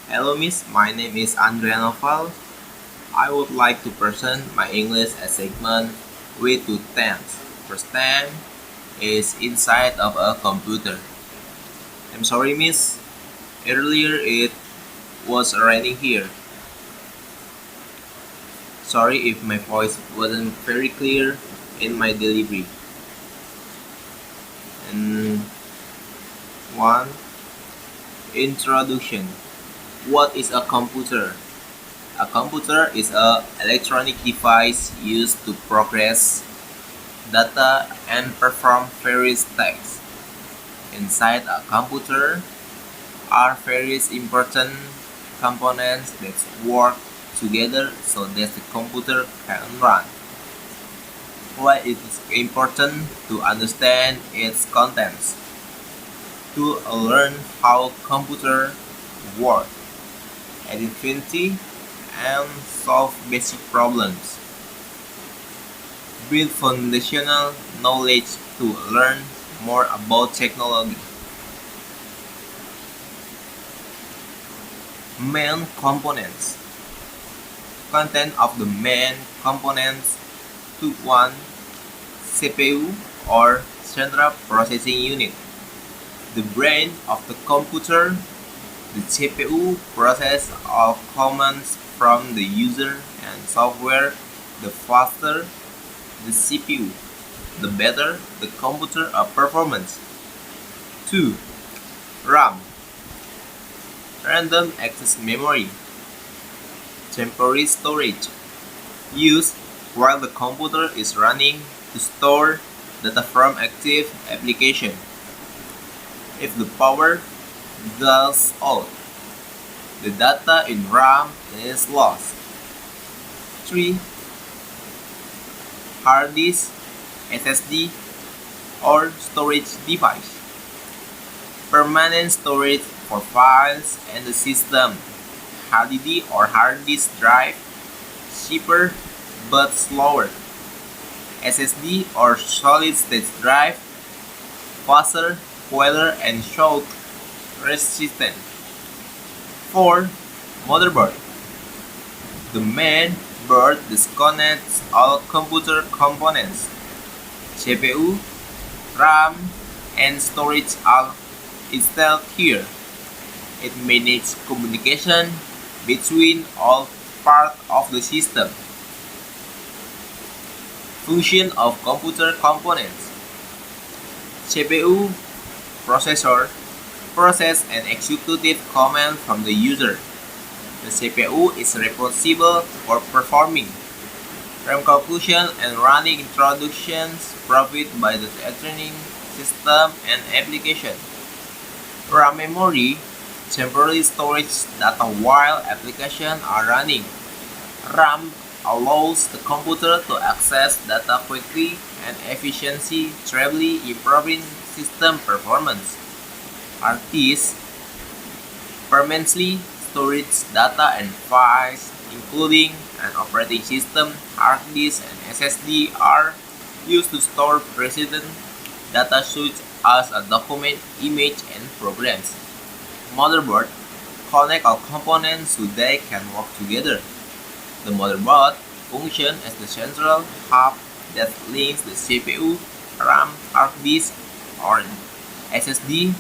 Hello Miss, my name is Andrea Noval. I would like to present my English segment with two themes. First theme is inside of a computer. I'm sorry Miss, earlier it was raining here. Sorry if my voice wasn't very clear in my delivery. And one, introduction. What is a computer? A computer is an electronic device used to process data and perform various tasks. Inside a computer are various important components that work together so that the computer can run. Why it is important to understand its contents? To learn how computer work, identify and solve basic problems. Build foundational knowledge to learn more about technology. Main components. Content of the main components to 1. CPU or Central Processing Unit. The brain of the computer. The CPU processes all commands from the user and software. The faster the CPU, the better the computer performance. 2. RAM. Random access memory. Temporary storage. Used while the computer is running to store data from active application. If the power goes out, the data in RAM is lost. 3. Hard disk, SSD, or storage device. Permanent storage for files and the system. HDD or hard disk drive, cheaper but slower. SSD or solid state drive, faster, boiler and shock resistant. 4. Motherboard. The main board disconnects all computer components. CPU, RAM, and storage are installed here. It manages communication between all parts of the system. Function of computer components. CPU, processor, process and executive command from the user. The CPU is responsible for performing RAM computation and running instructions provided by the operating system and application. RAM memory temporarily stores data while applications are running. RAM allows the computer to access data quickly and efficiently, trebly improving system performance. Hard disk permanently storage data and files, including an operating system. Hard disk and SSD are used to store persistent data such as a document, image, and programs. Motherboard connect all components so they can work together. The motherboard functions as the central hub that links the CPU, RAM, hard disk, or SSD,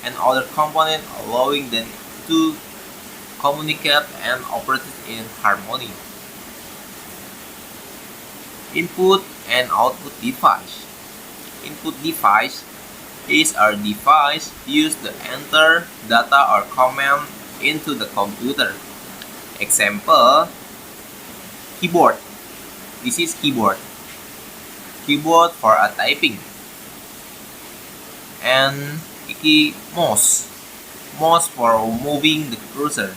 and other components, allowing them to communicate and operate in harmony. Input and output device. Input device is a device used to enter data or command into the computer. Example, keyboard. This is keyboard. Keyboard for a typing. And mouse. Mouse for moving the cursor.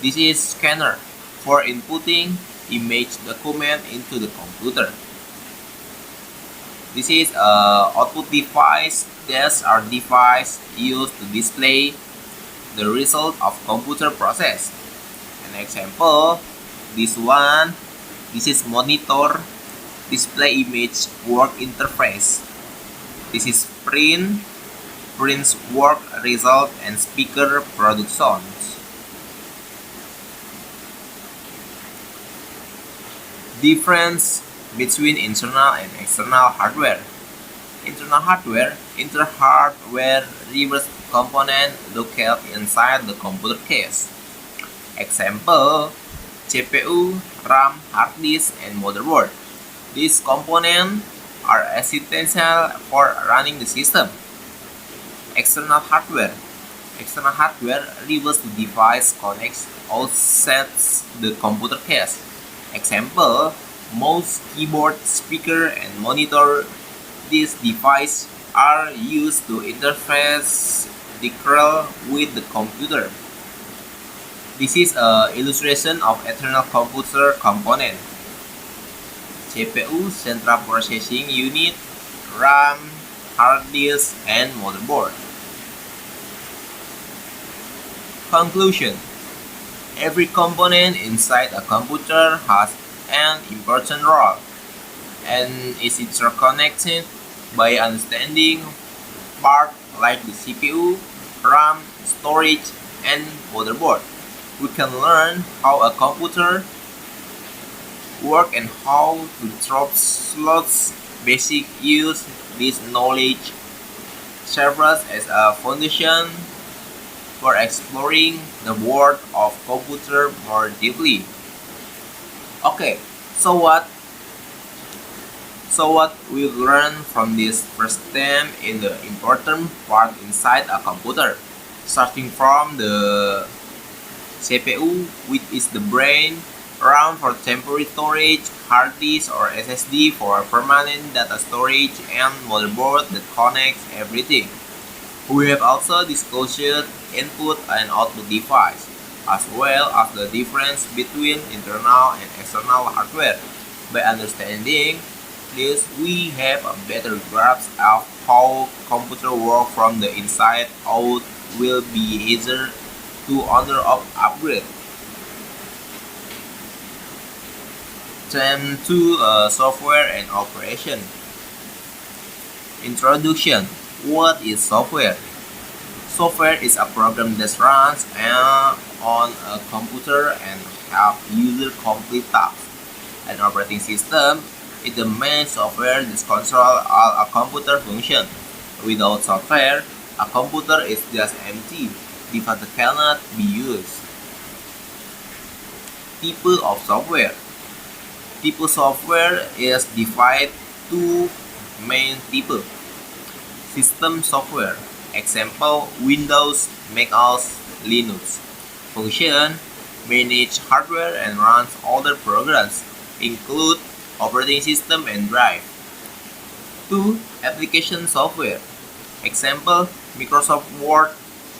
This is scanner for inputting image document into the computer. This is a output device. These are devices used to display the result of computer process. An example, this is monitor, display image, work interface. This is print, prints work result and speaker produce sounds. Difference between internal and external hardware. Internal hardware refers component located inside the computer case. Example: CPU, RAM, hard disk, and motherboard. These components are essential for running the system. External hardware refers the device connects outside the computer case. Example: mouse, keyboard, speaker, and monitor. These devices are used to interface directly with the computer. This is an illustration of external computer component. CPU, Central Processing Unit, RAM, hard disk, and motherboard. Conclusion: every component inside a computer has an important role and is interconnected by understanding parts like the CPU, RAM, storage, and motherboard. We can learn how a computer works and how to troubleshoot basic use. This knowledge serves as a foundation for exploring the world of computer more deeply. Okay, so what we learn from this first step in the important part inside a computer, starting from the CPU, which is the brain, RAM for temporary storage, hard disk or SSD for permanent data storage, and motherboard that connects everything. We have also discussed input and output device, as well as the difference between internal and external hardware. By understanding this, we have a better grasp of how computer work from the inside out. Will be easier to upgrade. Turn to software and operation. Introduction. What is software? Software is a program that runs on a computer and helps users complete tasks. An operating system is the main software that controls all a computer function. Without software, a computer is just empty. Device cannot be used. Type of software. Type software is divided two main types. System software. Example: Windows, Mac OS, Linux. Function: manage hardware and runs other programs, include operating system and drive. 2. Application software. Example: Microsoft Word,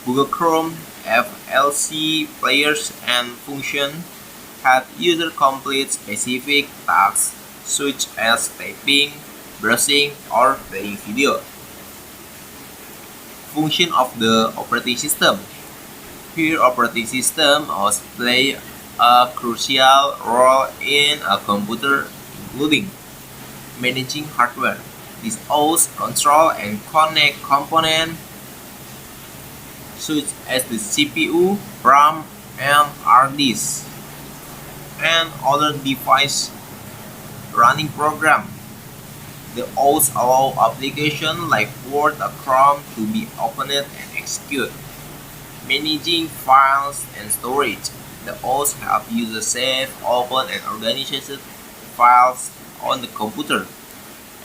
Google Chrome, FLC players, and function help user complete specific tasks such as typing, browsing, or playing video. Function of the operating system. Here, operating system also play a crucial role in a computer, including managing hardware. This also control and connect components such as the CPU, RAM, and hard disk, and other devices running program. They also allow applications like Word or Chrome to be opened and executed. Managing files and storage. They also help users save, open, and organize files on the computer.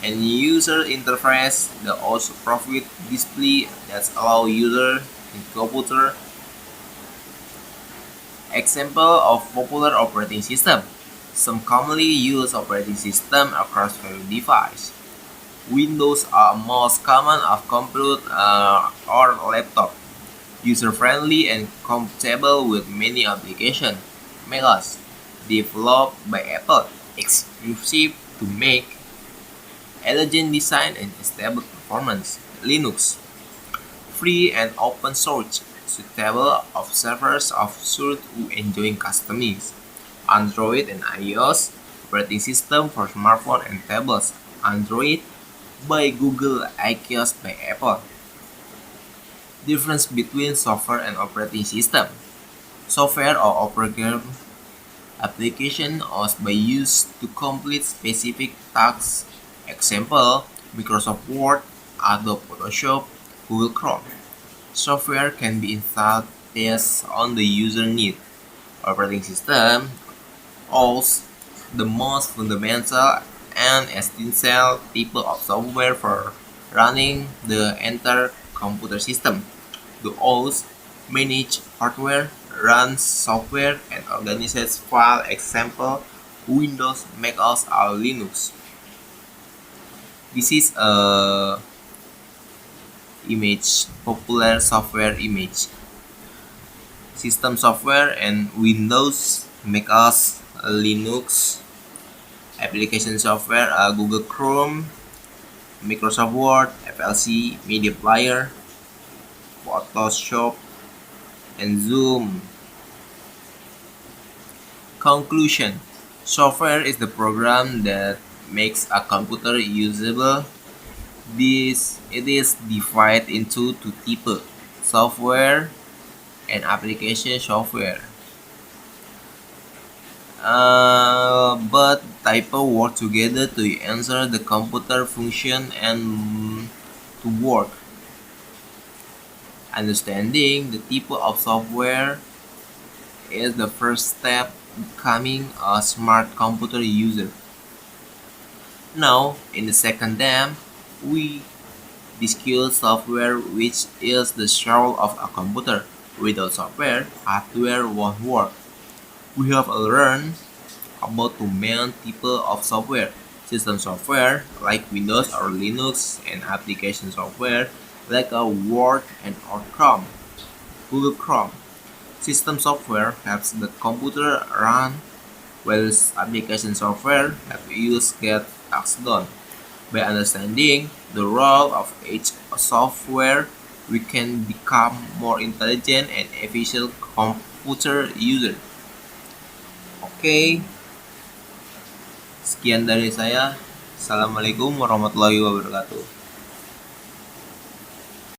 And user interface. They also provide display that allow users in computer. Example of popular operating system. Some commonly used operating systems across various devices. Windows are most common of computer or laptop. User-friendly and compatible with many applications. Mac OS, developed by Apple, exclusive to Mac, elegant design and stable performance. Linux, free and open source, suitable of servers of those who enjoy customization. Android and iOS, operating system for smartphone and tablets. Android by Google, iOS by Apple. Difference between software and operating system. Software or operating application are by used to complete specific tasks. Example, Microsoft Word, Adobe Photoshop, Google Chrome. Software can be installed based on the user need. Operating system also the most fundamental and essential type of software for running the entire computer system. The OS manage hardware, runs software, and organizes file. Example: Windows, Mac OS, or Linux. This is a image, popular software image. System software and Windows, Mac OS, Linux. Application software Google Chrome, Microsoft Word, FLC, Media Player, Photoshop, and Zoom. Conclusion: software is the program that makes a computer usable. It is divided into two types: software and application software. But types work together to answer the computer function and to work. Understanding the type of software is the first step becoming a smart computer user. Now, in the second step, we discuss software, which is the soul of a computer. Without software, hardware won't work. We have learned about two main types of software: system software like Windows or Linux, and application software like a Word and or Chrome. Google Chrome. System software helps the computer run, while application software helps you get tasks done. By understanding the role of each software, we can become more intelligent and efficient computer user. Oke, sekian dari saya. Assalamualaikum warahmatullahi wabarakatuh.